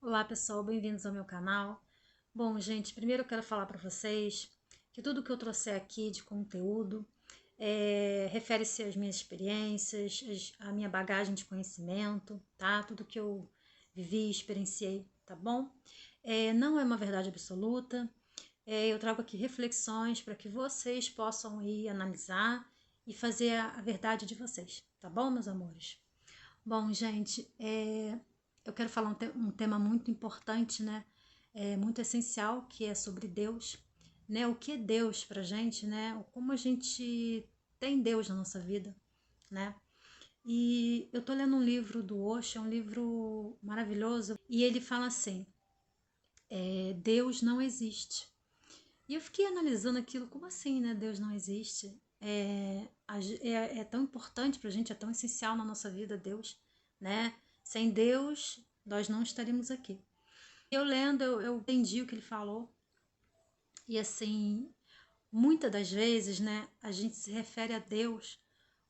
Olá pessoal, bem-vindos ao meu canal. Bom, gente, primeiro eu quero falar para vocês que tudo que eu trouxer aqui de conteúdo refere-se às minhas experiências, à minha bagagem de conhecimento, tá? Tudo que eu vivi e experienciei, tá bom? Não é uma verdade absoluta, eu trago aqui reflexões para que vocês possam ir analisar e fazer a verdade de vocês, tá bom, meus amores? Bom, gente, eu quero falar um tema muito importante, né? Muito essencial, que é sobre Deus, né? O que é Deus pra gente, né? Como a gente tem Deus na nossa vida, né? E eu tô lendo um livro do Osho, é um livro maravilhoso, e ele fala assim: Deus não existe. E eu fiquei analisando aquilo, como assim, né? Deus não existe. É tão importante pra gente, é tão essencial na nossa vida, Deus, né? Sem Deus, nós não estaríamos aqui. Eu lendo, eu entendi o que ele falou. E assim, muitas das vezes, né, a gente se refere a Deus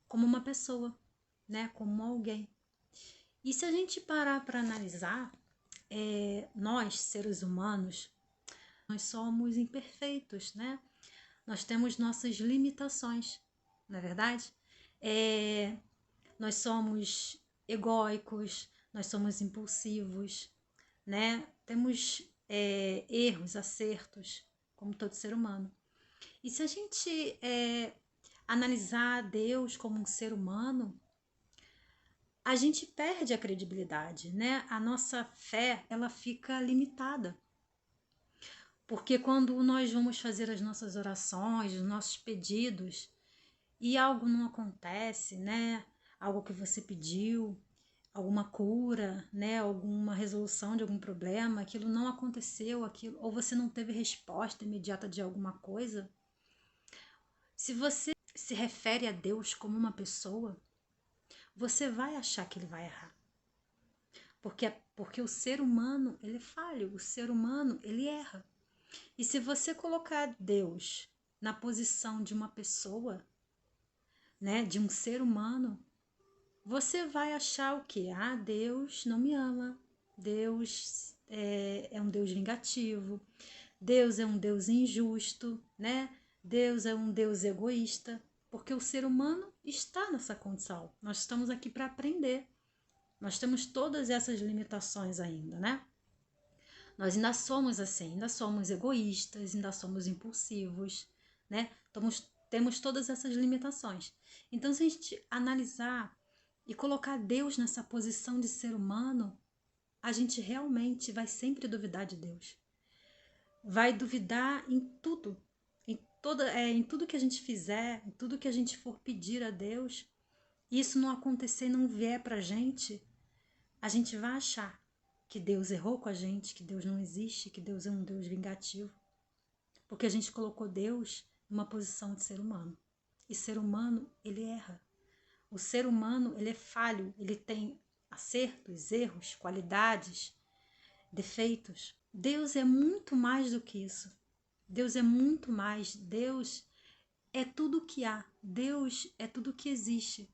como uma pessoa, né? Como alguém. E se a gente parar para analisar, nós, seres humanos, nós somos imperfeitos, né? Nós temos nossas limitações, não é verdade? Nós somos egóicos, nós somos impulsivos, né? Temos erros, acertos, como todo ser humano. E se a gente analisar Deus como um ser humano, a gente perde a credibilidade, né? A nossa fé, ela fica limitada. Porque quando nós vamos fazer as nossas orações, os nossos pedidos, e algo não acontece, né? Algo que você pediu, alguma cura, né? Alguma resolução de algum problema, aquilo não aconteceu, aquilo, ou você não teve resposta imediata de alguma coisa. Se você se refere a Deus como uma pessoa, você vai achar que ele vai errar. Porque o ser humano, ele é falho, o ser humano, ele erra. E se você colocar Deus na posição de uma pessoa, né, de um ser humano, você vai achar o quê? Ah, Deus não me ama. Deus é um Deus vingativo. Deus é um Deus injusto, né? Deus é um Deus egoísta. Porque o ser humano está nessa condição. Nós estamos aqui para aprender. Nós temos todas essas limitações ainda, né? Nós ainda somos assim, ainda somos egoístas, ainda somos impulsivos, né? Temos todas essas limitações. Então, se a gente analisar e colocar Deus nessa posição de ser humano, a gente realmente vai sempre duvidar de Deus. Vai duvidar em tudo, em tudo que a gente fizer, em tudo que a gente for pedir a Deus, e isso não acontecer e não vier pra a gente vai achar que Deus errou com a gente, que Deus não existe, que Deus é um Deus vingativo. Porque a gente colocou Deus numa posição de ser humano. E ser humano, ele erra. O ser humano, ele é falho, ele tem acertos, erros, qualidades, defeitos. Deus é muito mais do que isso. Deus é muito mais. Deus é tudo o que há. Deus é tudo o que existe.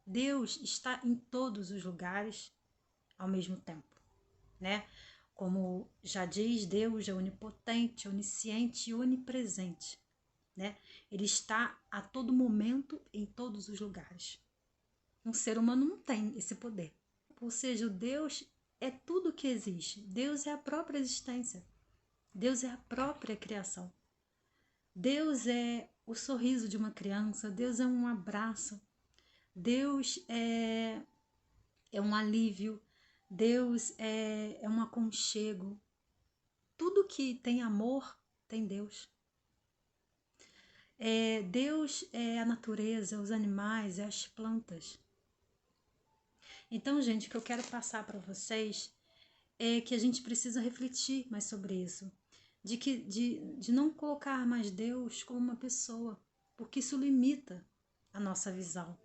Deus está em todos os lugares ao mesmo tempo, né? Como já diz, Deus é onipotente, onisciente e onipresente, né? Ele está a todo momento em todos os lugares. Um ser humano não tem esse poder. Ou seja, o Deus é tudo que existe. Deus é a própria existência. Deus é a própria criação. Deus é o sorriso de uma criança. Deus é um abraço. Deus é um alívio. Deus é um aconchego. Tudo que tem amor tem Deus. Deus é a natureza, os animais, as plantas. Então, gente, o que eu quero passar para vocês é que a gente precisa refletir mais sobre isso. De não colocar mais Deus como uma pessoa, porque isso limita a nossa visão.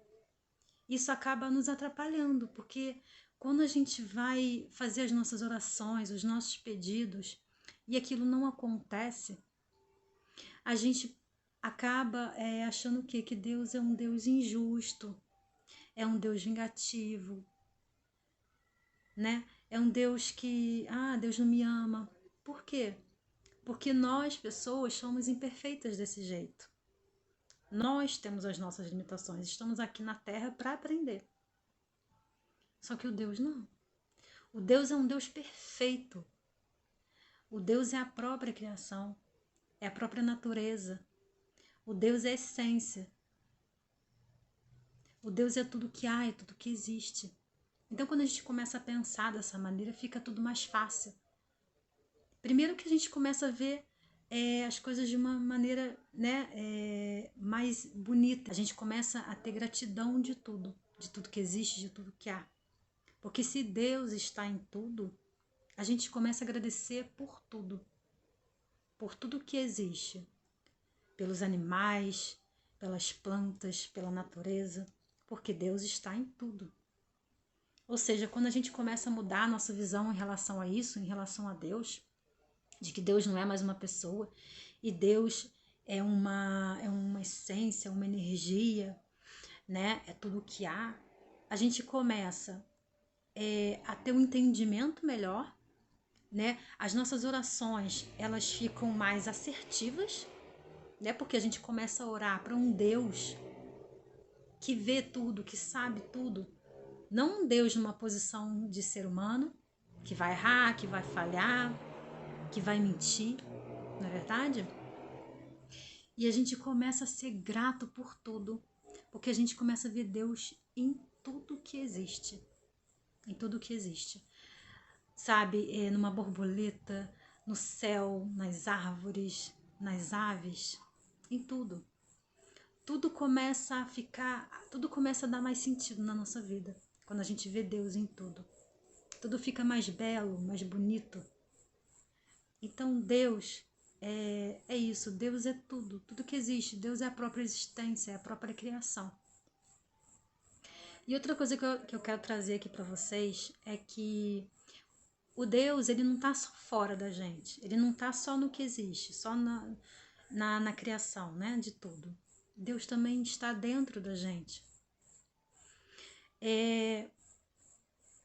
Isso acaba nos atrapalhando, porque quando a gente vai fazer as nossas orações, os nossos pedidos, e aquilo não acontece, a gente acaba achando o quê? Que Deus é um Deus injusto, é um Deus vingativo, né? É um Deus que, Deus não me ama. Por quê? Porque nós, pessoas, somos imperfeitas desse jeito. Nós temos as nossas limitações. Estamos aqui na Terra para aprender. Só que o Deus não. O Deus é um Deus perfeito. O Deus é a própria criação. É a própria natureza. O Deus é a essência. O Deus é tudo que há, é tudo que existe. Então, quando a gente começa a pensar dessa maneira, fica tudo mais fácil. Primeiro que a gente começa a ver as coisas de uma maneira, né, mais bonita. A gente começa a ter gratidão de tudo que existe, de tudo que há. Porque se Deus está em tudo, a gente começa a agradecer por tudo que existe, pelos animais, pelas plantas, pela natureza, porque Deus está em tudo. Ou seja, quando a gente começa a mudar a nossa visão em relação a isso, em relação a Deus, de que Deus não é mais uma pessoa e Deus é uma essência, uma energia, né? É tudo que há. A gente começa a ter um entendimento melhor, né? As nossas orações, elas ficam mais assertivas, né? Porque a gente começa a orar para um Deus que vê tudo, que sabe tudo. Não um Deus numa posição de ser humano, que vai errar, que vai falhar, que vai mentir, não é verdade? E a gente começa a ser grato por tudo, porque a gente começa a ver Deus em tudo que existe. Em tudo que existe. Sabe, numa borboleta, no céu, nas árvores, nas aves, em tudo. Tudo começa a dar mais sentido na nossa vida, quando a gente vê Deus em tudo. Tudo fica mais belo, mais bonito. Então Deus é isso, Deus é tudo que existe, Deus é a própria existência, é a própria criação. E outra coisa que eu quero trazer aqui para vocês é que o Deus, ele não está só fora da gente, ele não está só no que existe, só na criação, né, de tudo. Deus também está dentro da gente.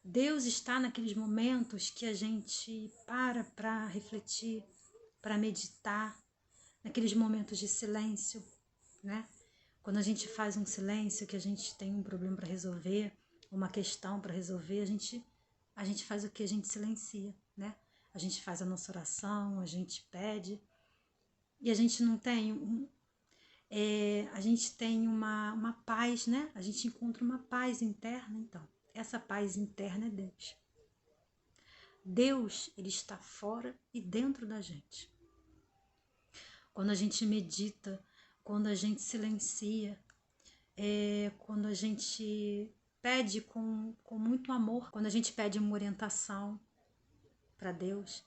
Deus está naqueles momentos que a gente para refletir, para meditar, naqueles momentos de silêncio, né? Quando a gente faz um silêncio, que a gente tem um problema para resolver, uma questão para resolver, a gente faz o que? A gente silencia, né? A gente faz a nossa oração, a gente pede, e a gente não tem a gente tem uma paz, né? A gente encontra uma paz interna, então. Essa paz interna é Deus. Deus, ele está fora e dentro da gente. Quando a gente medita, quando a gente silencia, quando a gente pede com muito amor, quando a gente pede uma orientação para Deus,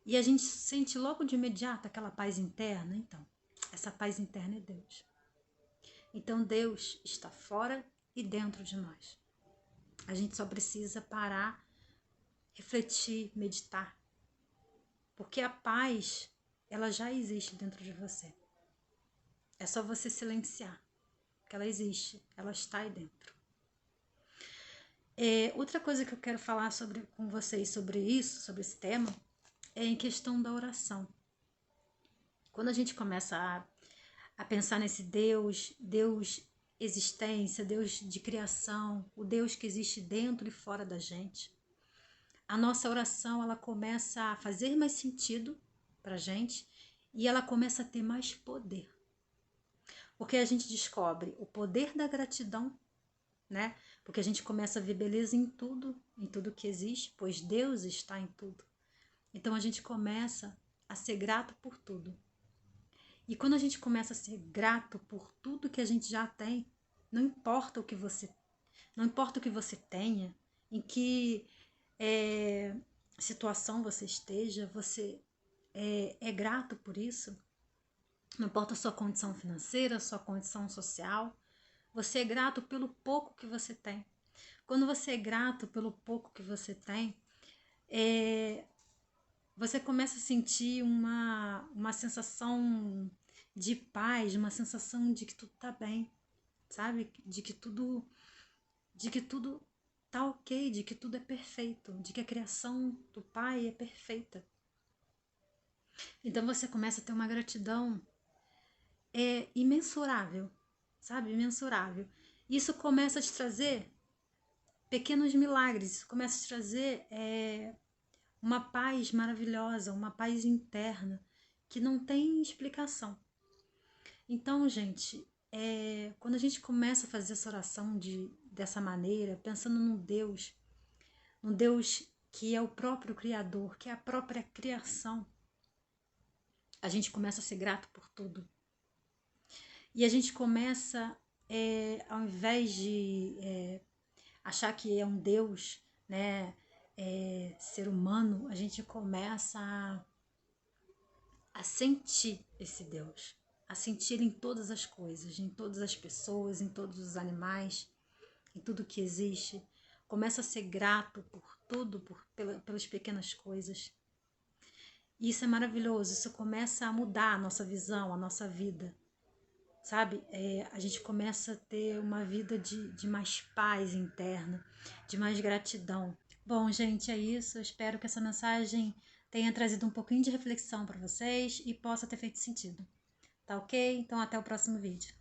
e a gente sente logo de imediato aquela paz interna, então, essa paz interna é Deus. Então Deus está fora e dentro de nós. A gente só precisa parar, refletir, meditar. Porque a paz, ela já existe dentro de você. É só você silenciar, que ela existe, ela está aí dentro. Outra coisa que eu quero falar com vocês sobre isso, sobre esse tema, é em questão da oração. Quando a gente começa a pensar nesse Deus existência, Deus de criação, o Deus que existe dentro e fora da gente, a nossa oração ela começa a fazer mais sentido para a gente e ela começa a ter mais poder. Porque a gente descobre o poder da gratidão, né? Porque a gente começa a ver beleza em tudo que existe, pois Deus está em tudo. Então a gente começa a ser grato por tudo. E quando a gente começa a ser grato por tudo que a gente já tem, não importa o que você tenha, em que situação você esteja, você é grato por isso. Não importa a sua condição financeira, a sua condição social, você é grato pelo pouco que você tem. Quando você é grato pelo pouco que você tem, você começa a sentir uma sensação de paz, uma sensação de que tudo está bem, sabe? De que tudo tá ok, de que tudo é perfeito, de que a criação do Pai é perfeita. Então você começa a ter uma gratidão imensurável, sabe? Imensurável. Isso começa a te trazer pequenos milagres, isso começa a te trazer uma paz maravilhosa, uma paz interna que não tem explicação. Então, gente, quando a gente começa a fazer essa oração dessa maneira, pensando no Deus que é o próprio Criador, que é a própria criação, a gente começa a ser grato por tudo. E a gente começa, ao invés de achar que é um Deus, né, ser humano, a gente começa a sentir esse Deus, a sentir em todas as coisas, em todas as pessoas, em todos os animais, em tudo que existe. Começa a ser grato por tudo, pelas pequenas coisas. E isso é maravilhoso, isso começa a mudar a nossa visão, a nossa vida, sabe? A gente começa a ter uma vida de mais paz interna, de mais gratidão. Bom, gente, é isso. Eu espero que essa mensagem tenha trazido um pouquinho de reflexão para vocês e possa ter feito sentido. Tá ok? Então até o próximo vídeo.